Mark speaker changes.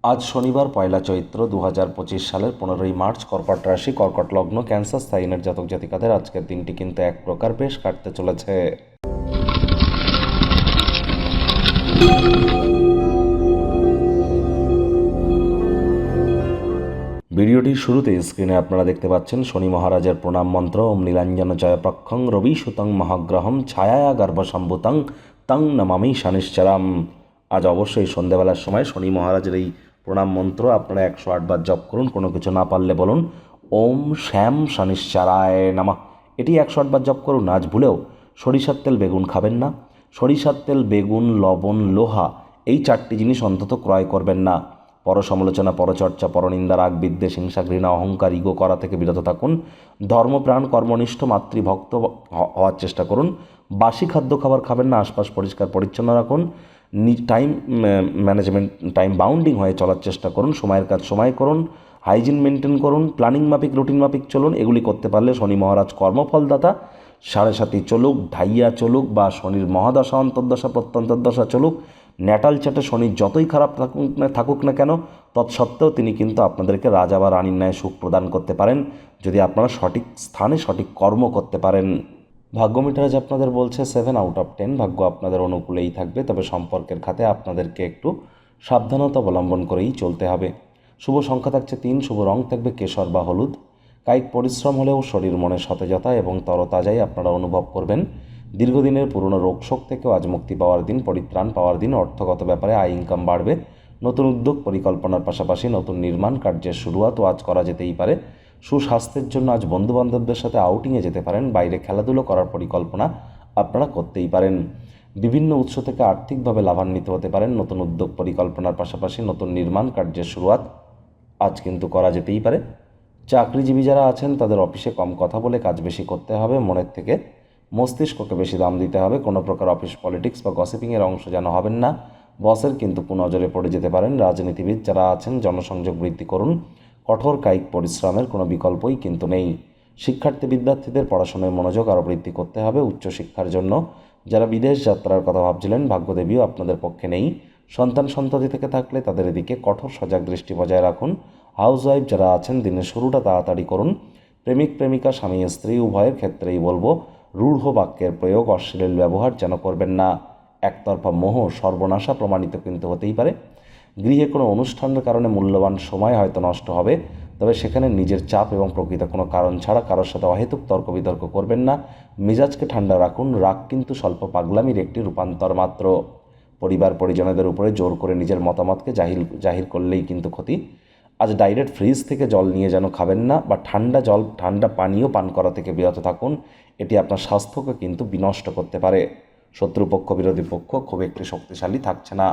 Speaker 1: আজ শনিবার পয়লা চৈত্র 2025 সালের 15ই মার্চ। কর্কট রাশি, কর্কট লগ্ন, ক্যান্সার সাইনের জাতক জাতিকাদের আজকের দিনটি কিন্তু এক প্রকার বেশ কাটতে চলেছে। ভিডিওটির শুরুতে স্ক্রিনে আপনারা দেখতে পাচ্ছেন শনি মহারাজের প্রণাম মন্ত্র। ওম নীলাঞ্জন জয়প্রক্ষং রবি সুতং মহাগ্রহম ছায়া গর্ভসম্ভূতং তং নমামি শনিশ্চরাম। আজ অবশ্যই সন্ধ্যাবেলার সময় শনি মহারাজের এই প্রণাম মন্ত্র আপনারা 108 বার জপ করুন। কোনো কিছু না পারলে বলুন ওম শ্যাম শনিশ্চরায় নমঃ। এটি 108 বার জপ করুন। আজ ভুলেও সরিষার তেল বেগুন খাবেন না। সরিষার তেল, বেগুন, লবণ, লোহা এই 4টি জিনিস অন্তত ক্রয় করবেন না। পরসমালোচনা, পরচর্চা, পরনিন্দা, রাগ, বিদ্বেষ, হিংসা, ঘৃণা, অহংকার, ইগো করা থেকে বিরত থাকুন। ধর্মপ্রাণ, কর্মনিষ্ঠ, মাতৃভক্ত হওয়ার চেষ্টা করুন। বাসি খাদ্য খাবার খাবেন না। আশপাশ পরিষ্কার পরিচ্ছন্ন রাখুন। টাইম ম্যানেজমেন্ট, টাইম বাউন্ডিং হয়ে চলার চেষ্টা করুন। সময়ের কাজ সময় করুন। হাইজিন মেনটেন করুন। প্ল্যানিং মাফিক, রুটিন মাফিক চলুন। এগুলি করতে পারলে শনি মহারাজ কর্মফলদাতা। 7.5 চলুক, ঢাইয়া চলুক, বা শনির মহাদশা, অন্তর্দশা, প্রত্যন্তর্দশা চলুক, ন্যাটাল চাটে শনি যতই খারাপ থাকুক না কেন, তৎসত্ত্বেও তিনি কিন্তু আপনাদেরকে রাজা বা রানীর ন্যায় সুখ প্রদান করতে পারেন যদি আপনারা সঠিক স্থানে সঠিক কর্ম করতে পারেন। ভাগ্য মিটার আপনাদের বলছে 7/10। ভাগ্য আপনাদের অনুকূলেই থাকবে, তবে সম্পর্কের খাতে আপনাদেরকে একটু সাবধানতা অবলম্বন করেই চলতে হবে। শুভ সংখ্যা থাকছে 3, শুভ রং থাকবে কেশর বা হলুদ। কায়িক পরিশ্রম হলেও শরীর মনে সতেজতা এবং তরতাজাই আপনারা অনুভব করবেন। দীর্ঘদিনের পুরনো রোগশোক থেকেও আজ মুক্তি পাওয়ার দিন, পরিত্রাণ পাওয়ার দিন। অর্থগত ব্যাপারে আয় ইনকাম বাড়বে। নতুন উদ্যোগ পরিকল্পনার পাশাপাশি নতুন নির্মাণ কার্যের শুরুয়াতও আজ করা যেতেই পারে। সুস্বাস্থ্যের জন্য আজ বন্ধুবান্ধবদের সাথে আউটিংয়ে যেতে পারেন। বাইরে খেলাধুলো করার পরিকল্পনা আপনারা করতেই পারেন। বিভিন্ন উৎস থেকে আর্থিকভাবে লাভান্বিত হতে পারেন। নতুন উদ্যোগ পরিকল্পনার পাশাপাশি নতুন নির্মাণ কার্যের শুরুয়াত আজ কিন্তু করা যেতেই পারে। চাকরিজীবী যারা আছেন তাদের অফিসে কম কথা বলে কাজ বেশি করতে হবে। মনের থেকে মস্তিষ্ককে বেশি দাম দিতে হবে। কোনো প্রকার অফিস পলিটিক্স বা গসিপিংয়ের অংশ যেন হবেন না। বসের কিন্তু কুনজরে পড়ে যেতে পারেন। রাজনীতিবিদ যারা আছেন জনসংযোগ বৃদ্ধি করুন। কঠোর কায়িক পরিশ্রমের কোনো বিকল্পই কিন্তু নেই। শিক্ষার্থী বিদ্যার্থীদের পড়াশোনায় মনোযোগ আরও বৃদ্ধি করতে হবে। উচ্চশিক্ষার জন্য যারা বিদেশ যাত্রার কথা ভাবছিলেন, ভাগ্যদেবীও আপনাদের পক্ষে নেই। সন্তান থেকে থাকলে তাদের এদিকে কঠোর সজাগ দৃষ্টি বজায় রাখুন। হাউসওয়াইফ যারা আছেন দিনের শুরুটা তাড়াতাড়ি করুন। প্রেমিক প্রেমিকা, স্বামী স্ত্রী উভয়ের ক্ষেত্রেই বলবো রূঢ় বাক্যের প্রয়োগ, অশ্লীল ব্যবহার যেন করবেন না। একতরফা মোহ সর্বনাশা প্রমাণিত কিন্তু হতেই পারে। গৃহে কোনো অনুষ্ঠানের কারণে মূল্যবান সময় হয়তো নষ্ট হবে, তবে সেখানে নিজের চাপ এবং প্রকৃত কোনো কারণ ছাড়া কারোর সাথে অহেতুক তর্ক বিতর্ক করবেন না। মেজাজকে ঠান্ডা রাখুন। রাগ কিন্তু স্বল্প পাগলামির একটি রূপান্তর মাত্র। পরিবার পরিজনদের উপরে জোর করে নিজের মতামতকে জাহির করলেই কিন্তু ক্ষতি। আজ ডাইরেক্ট ফ্রিজ থেকে জল নিয়ে যেন খাবেন না, বা ঠান্ডা পানীয় পান করা থেকে বিরত থাকুন। এটি আপনার স্বাস্থ্যকে কিন্তু বিনষ্ট করতে পারে। শত্রুপক্ষ, বিরোধী পক্ষ খুব একটি শক্তিশালী থাকছে না।